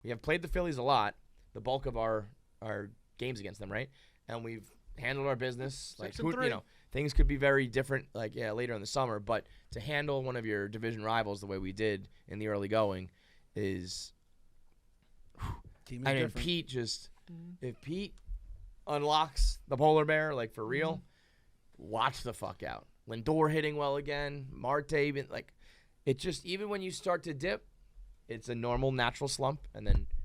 We have played the Phillies a lot, the bulk of our games against them, right? And we've handled our business. Like, things could be very different, like, later in the summer. But to handle one of your division rivals the way we did in the early going is Pete just – if Pete unlocks the polar bear, like, for real, watch the fuck out. Lindor hitting well again. Marte even, like, it just – even when you start to dip, it's a normal, natural slump, and then –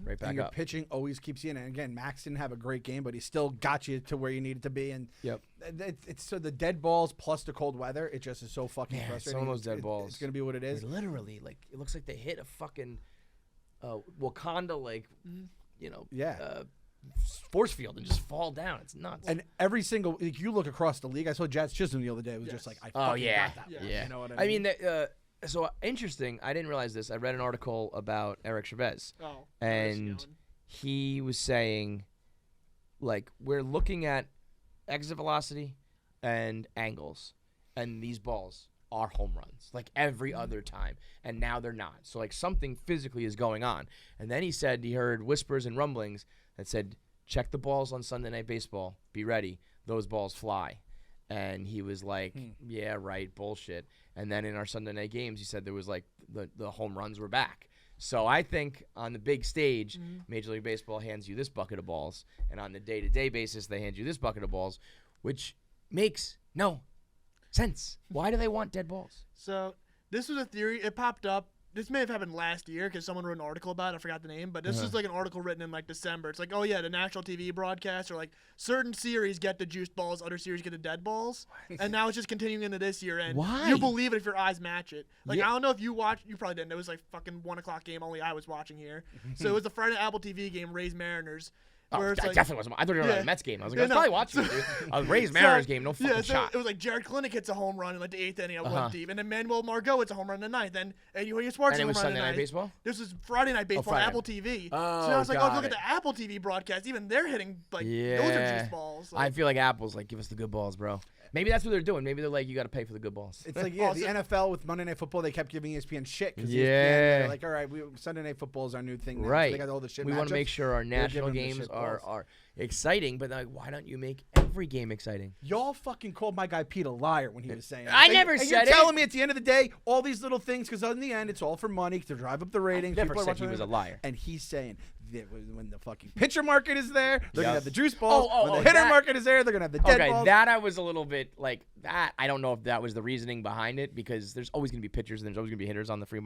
right back and your up. Pitching always keeps you in. And again, Max didn't have a great game, but he still got you to where you needed to be. And it's so the dead balls plus the cold weather, it just is so fucking frustrating. Some of those dead balls. It's gonna be what it is. Literally, like it looks like they hit a fucking Wakanda, like force field and just fall down. It's nuts. And every single, like, you look across the league. I saw Jazz Chisholm the other day. It was just like, I fucking got that. Yeah. You know what I mean? So interesting. I didn't realize this. I read an article about Eric Chavez, and he was saying, like, we're looking at exit velocity and angles, and these balls are home runs, like every other time, and now they're not. So, like, something physically is going on. And then he said he heard whispers and rumblings that said, check the balls on Sunday Night Baseball. Be ready. Those balls fly. And he was like, yeah, right, bullshit. And then in our Sunday night games, he said there was, like, the home runs were back. So I think on the big stage, Major League Baseball hands you this bucket of balls, and on the day-to-day basis, they hand you this bucket of balls, which makes no sense. Why do they want dead balls? So this was a theory. It popped up. This may have happened last year because someone wrote an article about it. I forgot the name, but this is like an article written in like December. It's like, oh yeah, the national TV broadcast or like certain series get the juiced balls, other series get the dead balls, and now it's just continuing into this year. And you believe it if your eyes match it. Like I don't know if you watched, you probably didn't. It was like fucking 1:00 game. Only I was watching here. So it was the Friday Apple TV game, Rays Mariners. I definitely wasn't. I thought you were on the Mets game. I was like, I was probably watching it, dude. A Rays Mariners game, no fucking shot. It was like Jared Clinic hits a home run in like the 8th inning at one deep, and then Manuel Margot hits a home run in the 9th, and Eugenio Sparks hits a home run in the 9th. Sunday Night Baseball? This was Friday Night Baseball on Apple TV. So I was like, look at the Apple TV broadcast. Even they're hitting, like, those are juice balls. Like, I feel like Apple's like, give us the good balls, bro. Maybe that's what they're doing. Maybe they're like, you got to pay for the good balls. It's like, the NFL with Monday Night Football, they kept giving ESPN shit. They're like, all right, Sunday Night Football is our new thing now. Right. So they got all the shit we want to make sure our national games are exciting, but like, why don't you make every game exciting? Y'all fucking called my guy Pete a liar when he was saying I never said it. You're telling me at the end of the day, all these little things, because in the end, it's all for money to drive up the ratings. I never said he was a liar. And he's saying that when the fucking pitcher market is there, they're going to have the juice balls. When the hitter market is there, they're going to have the dead balls. Okay, that I was a little bit like that. I don't know if that was the reasoning behind it, because there's always going to be pitchers and there's always going to be hitters on the free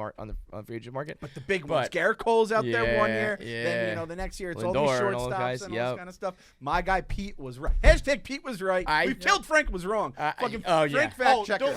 agent market. But the big ones, Garrett Cole's out there one year. Then the next year it's all these shortstops and all this kind of stuff. My guy Pete was right. Hashtag Pete was right. Killed Frank was wrong. Fucking Frank fact checker.